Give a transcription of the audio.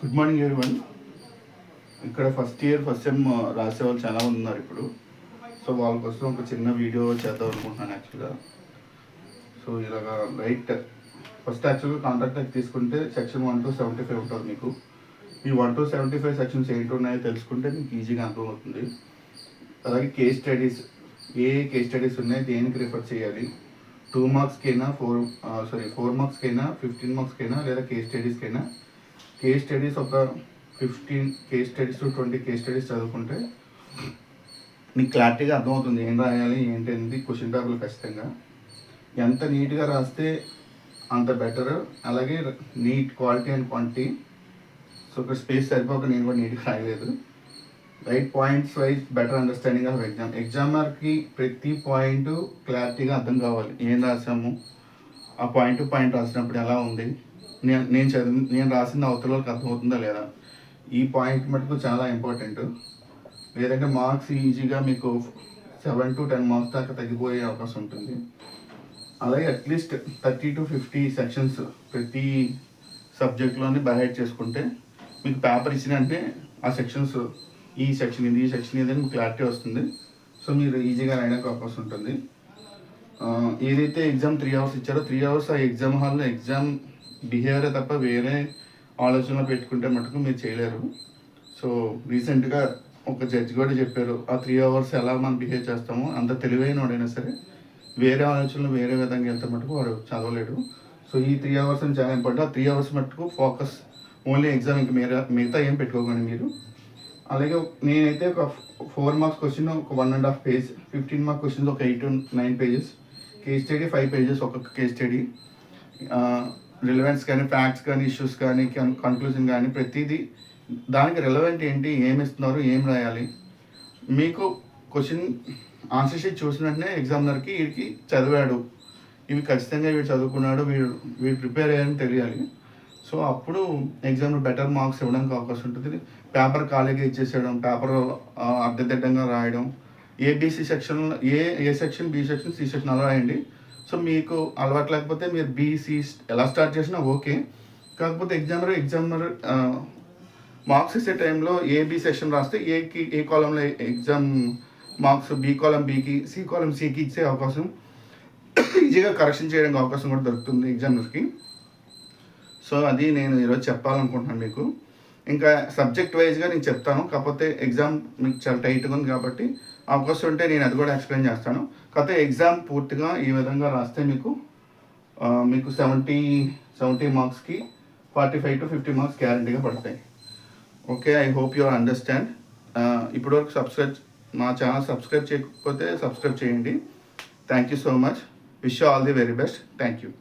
Good morning everyone. ఇక్కడ first year first sem రాసే వాళ్ళు చాలా మంది ఉన్నారు ఇప్పుడు. సో వాళ్ళ కోసం ఒక చిన్న వీడియో చేద్దాం అనుకుంటున్నాను యాక్చువల్గా. సో ఇలాగా రైట్ ఫస్ట్ యాక్చువల్గా కాంట్రాక్ట్ తీసుకుంటే సెక్షన్ 1 to 75 ఉంటుంది మీకు. ఈ 1 to 75 సెక్షన్స్ ఏంటి ఉన్నాయో తెలుసుకుంటే మీకు ఈజీగా అర్థమవుతుంది. అలాగే కేస్ స్టడీస్, ఏ కేస్ స్టడీస్ ఉన్నాయి, దేనికి రిఫర్ చేయాలి, 2 మార్క్స్కైనా 4 మార్క్స్కైనా 15 మార్క్స్కైనా లేదా కేస్ స్టడీస్కైనా. కేస్ స్టడీస్ ఒక 15 case studies to 20 case studies చదువుకుంటే నీకు క్లారిటీగా అర్థమవుతుంది ఏం రాయాలి ఏంటి అనేది. క్వశ్చన్ పేపర్లు ఖచ్చితంగా ఎంత నీట్గా రాస్తే అంత బెటర్. అలాగే neat quality and quantity. So ఒక స్పేస్ సరిపోక నేను కూడా నీట్గా రాయలేదు. Write points wise better understanding of ఎగ్జామర్కి ప్రతి పాయింట్ క్లారిటీగా అర్థం కావాలి. ఏం రాసాము, ఆ పాయింట్ టు పాయింట్ రాసినప్పుడు ఎలా ఉంది, నేను రాసిన అవతల వాళ్ళకి అర్థమవుతుందా లేదా, ఈ పాయింట్ మటుకు చాలా ఇంపార్టెంట్. లేదంటే మార్క్స్ ఈజీగా మీకు 7 to 10 మార్క్స్ దాకా తగ్గిపోయే అవకాశం ఉంటుంది. అలాగే అట్లీస్ట్ 30 to 50 సెక్షన్స్ ప్రతి సబ్జెక్ట్లోని బైహైడ్ చేసుకుంటే మీకు పేపర్ ఇచ్చినంటే ఆ సెక్షన్స్, ఈ సెక్షన్ ఇది, ఈ సెక్షన్ ఇది అని మీకు క్లారిటీ వస్తుంది. సో మీరు ఈజీగా రాయడానికి అవకాశం ఉంటుంది. ఏదైతే ఎగ్జామ్ 3 hours ఇచ్చారో 3 hours ఆ ఎగ్జామ్ హాల్లో ఎగ్జామ్ బిహేవియర్ తప్ప వేరే ఆలోచనలు పెట్టుకుంటే మటుకు మీరు చేయలేరు. సో రీసెంట్గా ఒక జడ్జి కూడా చెప్పారు, ఆ 3 hours ఎలా మనం బిహేవ్ చేస్తామో అంత తెలివైన వాడైనా సరే వేరే ఆలోచనలు వేరే విధంగా వెళ్తే మటుకు వాడు చదవలేడు. సో ఈ 3 hours అని చాలా ఇంపార్టెంట్. ఆ 3 hours మటుకు ఫోకస్ ఓన్లీ ఎగ్జామ్, ఇంక మిగతా ఏం పెట్టుకోకండి మీరు. అలాగే నేనైతే ఒక 4 marks క్వశ్చన్ ఒక 1.5 page, 15 mark క్వశ్చన్స్ ఒక 8 to 9 pages, case study 5 pages ఒక్కొక్క కేస్ స్టడీ. రిలవెన్స్ కానీ, ఫ్యాక్ట్స్ కానీ, ఇష్యూస్ కానీ, కన్క్లూజన్ కానీ ప్రతిదీ దానికి రిలవెంట్ ఏంటి, ఏమి ఇస్తున్నారు, ఏం రాయాలి. మీకు క్వశ్చన్ ఆన్సర్ షీట్ చూసిన వెంటనే ఎగ్జామినర్కి వీడికి చదివాడు, ఇవి ఖచ్చితంగా వీడు చదువుకున్నాడు, వీడు ప్రిపేర్ అయ్యారని తెలియాలి. సో అప్పుడు ఎగ్జామ్లో బెటర్ మార్క్స్ ఇవ్వడానికి అవకాశం ఉంటుంది. పేపర్ ఖాళీగా ఇచ్చేసేయడం, పేపర్ అడ్డదిడ్డంగా రాయడం, ఏబిసి సెక్షన్లో A section, B section, C section అలా రాయండి. సో మీకు అలవాటు లేకపోతే మీరు బీసీ ఎలా స్టార్ట్ చేసినా ఓకే. కాకపోతే ఎగ్జామినర్ మార్క్స్ ఇచ్చే టైంలో ఏబి సెక్షన్ రాస్తే ఏ కాలంలో ఎగ్జామ్ మార్క్స్, బి కాలం బికి, సి కాలం సికి ఇచ్చే అవకాశం, ఈజీగా కరెక్షన్ చేయడానికి అవకాశం కూడా దొరుకుతుంది ఎగ్జామినర్కి. సో అది నేను ఈరోజు చెప్పాలనుకుంటున్నాను మీకు. ఇంకా సబ్జెక్ట్ వైజ్గా నేను చెప్తాను, కాకపోతే ఎగ్జామ్ మీకు చాలా టైట్గా ఉంది కాబట్టి అవకాశం ఉంటే నేను అది కూడా ఎక్స్ప్లెయిన్ చేస్తాను. కాకపోతే ఎగ్జామ్ పూర్తిగా ఈ విధంగా రాస్తే మీకు 70 మార్క్స్కి 45 to 50 మార్క్స్ గ్యారంటీగా పడతాయి. Okay, I hope you understand. ఇప్పటివరకు మా ఛానల్ సబ్స్క్రైబ్ చేయకపోతే సబ్స్క్రైబ్ చేయండి. Thank you so much. Wish you all the very best. Thank you.